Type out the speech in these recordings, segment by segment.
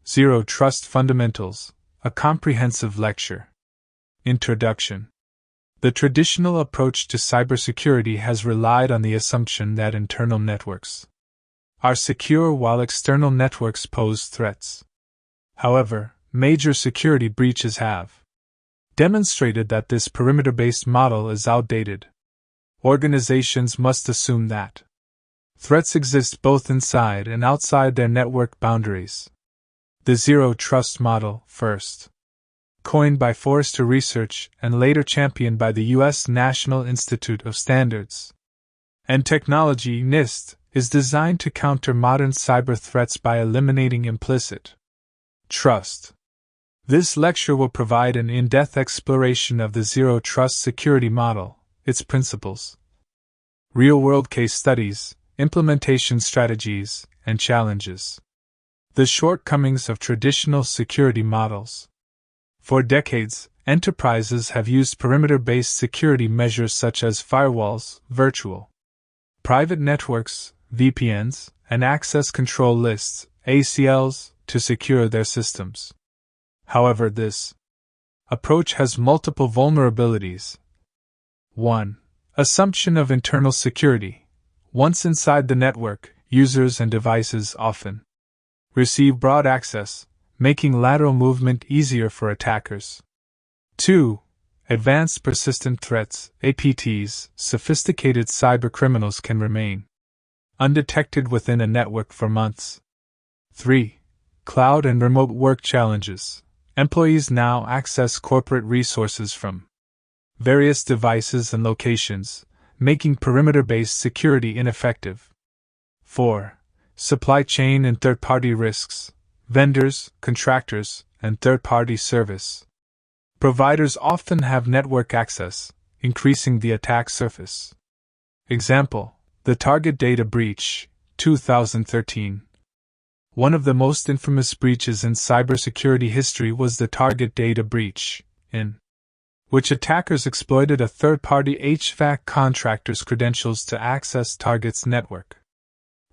Zero Trust Fundamentals, a comprehensive lecture. Introduction. The traditional approach to cybersecurity has relied on the assumption that internal networks are secure while external networks pose threats. However, major security breaches have demonstrated that this perimeter-based model is outdated. Organizations must assume that threats exist both inside and outside their network boundaries. The Zero Trust model, first coined by Forrester Research and later championed by the U.S. National Institute of Standards and Technology (NIST), is designed to counter modern cyber threats by eliminating implicit trust. This lecture will provide an in-depth exploration of the Zero Trust security model, its principles, real-world case studies, implementation strategies, and challenges. The shortcomings of traditional security models. For decades, enterprises have used perimeter-based security measures such as firewalls, virtual private networks, VPNs, and access control lists, ACLs, to secure their systems. However, this approach has multiple vulnerabilities. 1. Assumption of internal security. Once inside the network, users and devices often receive broad access, making lateral movement easier for attackers. 2. Advanced persistent threats, APTs. Sophisticated cybercriminals can remain undetected within a network for months. 3. Cloud and remote work challenges. Employees now access corporate resources from various devices and locations, making perimeter-based security ineffective. 4. Supply chain and third-party risks. Vendors, contractors, and third-party service providers often have network access, increasing the attack surface. Example: the Target Data Breach, 2013. One of the most infamous breaches in cybersecurity history was the Target Data Breach, in which attackers exploited a third-party HVAC contractor's credentials to access Target's network.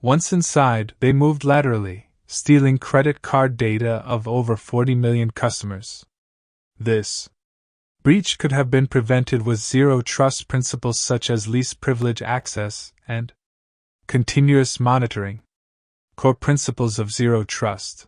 Once inside, they moved laterally, stealing credit card data of over 40 million customers. This breach could have been prevented with zero trust principles such as least privilege access and continuous monitoring. Core principles of zero trust.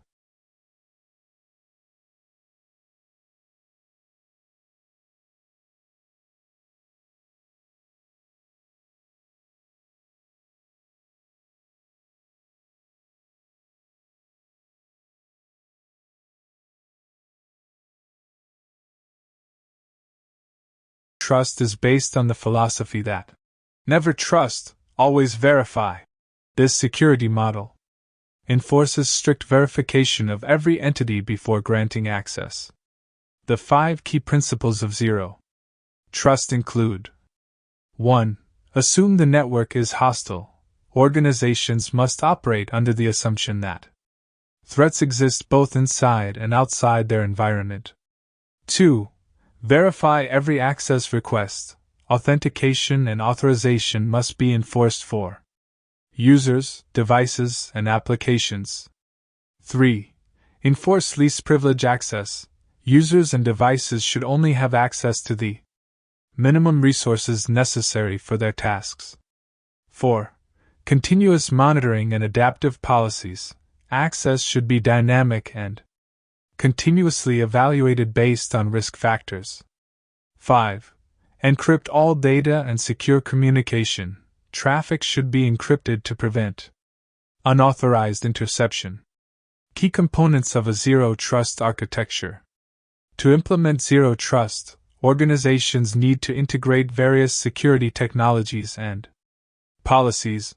Trust is based on the philosophy that never trust, always verify. This security model enforces strict verification of every entity before granting access. The 5 key principles of zero trust include: 1. Assume the network is hostile. Organizations must operate under the assumption that threats exist both inside and outside their environment. 2. Verify every access request. Authentication and authorization must be enforced for users, devices, and applications. 3. Enforce least privilege access. Users and devices should only have access to the minimum resources necessary for their tasks. 4. Continuous monitoring and adaptive policies. Access should be dynamic and continuously evaluated based on risk factors. 5. Encrypt all data and secure communication. Traffic should be encrypted to prevent unauthorized interception. Key components of a zero trust architecture. To implement zero trust, organizations need to integrate various security technologies and policies.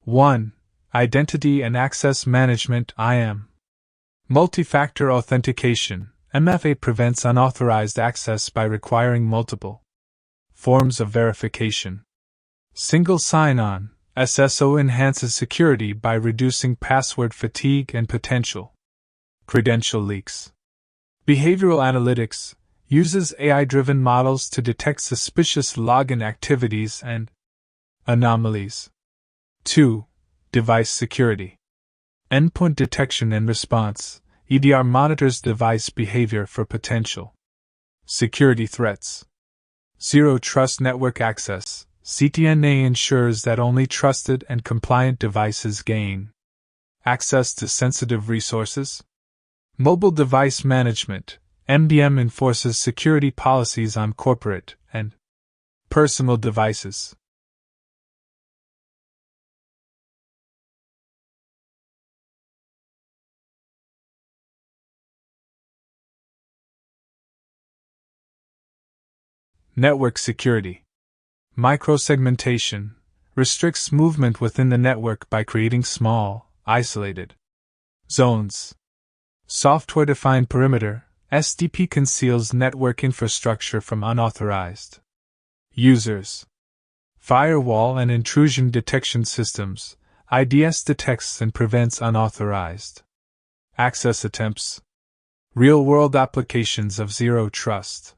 1. Identity and Access Management (IAM). Multi-factor authentication (MFA) prevents unauthorized access by requiring multiple forms of verification. Single sign-on (SSO) enhances security by reducing password fatigue and potential credential leaks. Behavioral analytics uses AI-driven models to detect suspicious login activities and anomalies. 2. Device security. Endpoint detection and response EDR monitors device behavior for potential security threats. Zero Trust Network Access, CTNA, ensures that only trusted and compliant devices gain access to sensitive resources. Mobile Device Management, MDM, enforces security policies on corporate and personal devices. Network Security. Microsegmentation restricts movement within the network by creating small, isolated zones. Software-defined perimeter, SDP, conceals network infrastructure from unauthorized users. Firewall and intrusion detection systems, IDS, detects and prevents unauthorized access attempts. Real-world applications of Zero Trust.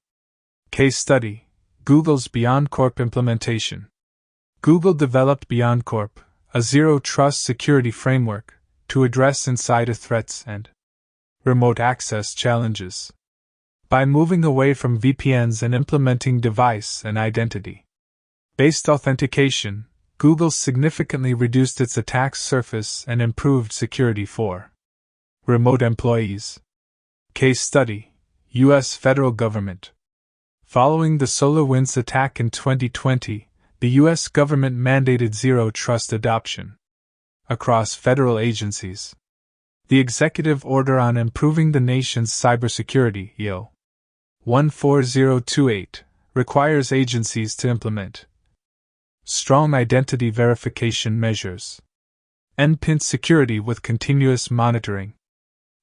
Case study: Google's BeyondCorp implementation. Google developed BeyondCorp, a zero-trust security framework, to address insider threats and remote access challenges. By moving away from VPNs and implementing device and identity-based authentication, Google significantly reduced its attack surface and improved security for remote employees. Case study: U.S. federal government. Following the SolarWinds attack in 2020, the U.S. government mandated zero trust adoption across federal agencies. The Executive Order on Improving the Nation's Cybersecurity, EO 14028, requires agencies to implement strong identity verification measures, endpoint security with continuous monitoring,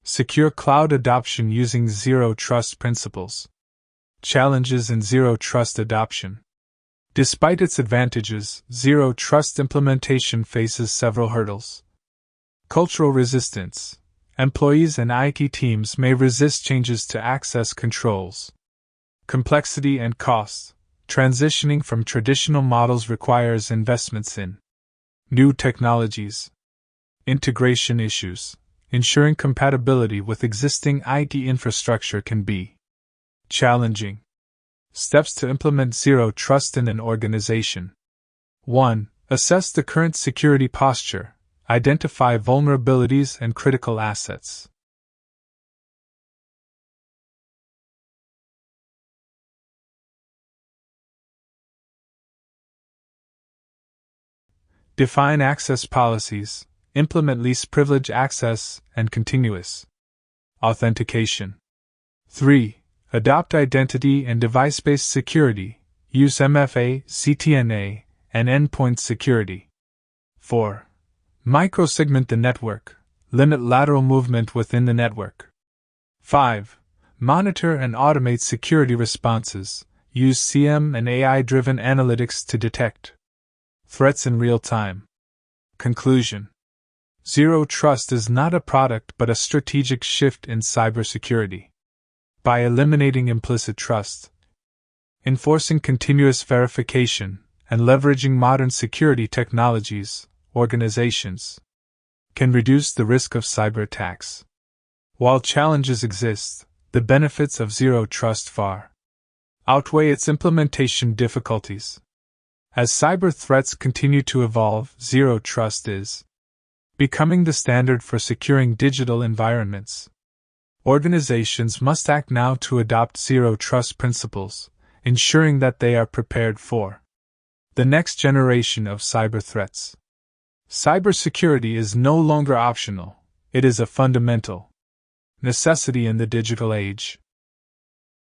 secure cloud adoption using zero trust principles. Challenges in zero trust adoption. Despite its advantages, zero trust implementation faces several hurdles. Cultural resistance. Employees and IT teams may resist changes to access controls. Complexity and cost. Transitioning from traditional models requires investments in new technologies. Integration issues. Ensuring compatibility with existing IT infrastructure can be challenging. Steps to implement zero trust in an organization. 1. Assess the current security posture. Identify vulnerabilities and critical assets. Define access policies. Implement least privilege access and continuous authentication. 3. Adopt identity and device-based security. Use MFA, CTNA, and endpoint security. 4. Microsegment the network. Limit lateral movement within the network. 5. Monitor and automate security responses. Use CM and AI-driven analytics to detect threats in real time. Conclusion: Zero Trust is not a product but a strategic shift in cybersecurity. By eliminating implicit trust, enforcing continuous verification, and leveraging modern security technologies, organizations can reduce the risk of cyber attacks. While challenges exist, the benefits of zero trust far outweigh its implementation difficulties. As cyber threats continue to evolve, zero trust is becoming the standard for securing digital environments. Organizations must act now to adopt zero trust principles, ensuring that they are prepared for the next generation of cyber threats. Cybersecurity is no longer optional, it is a fundamental necessity in the digital age.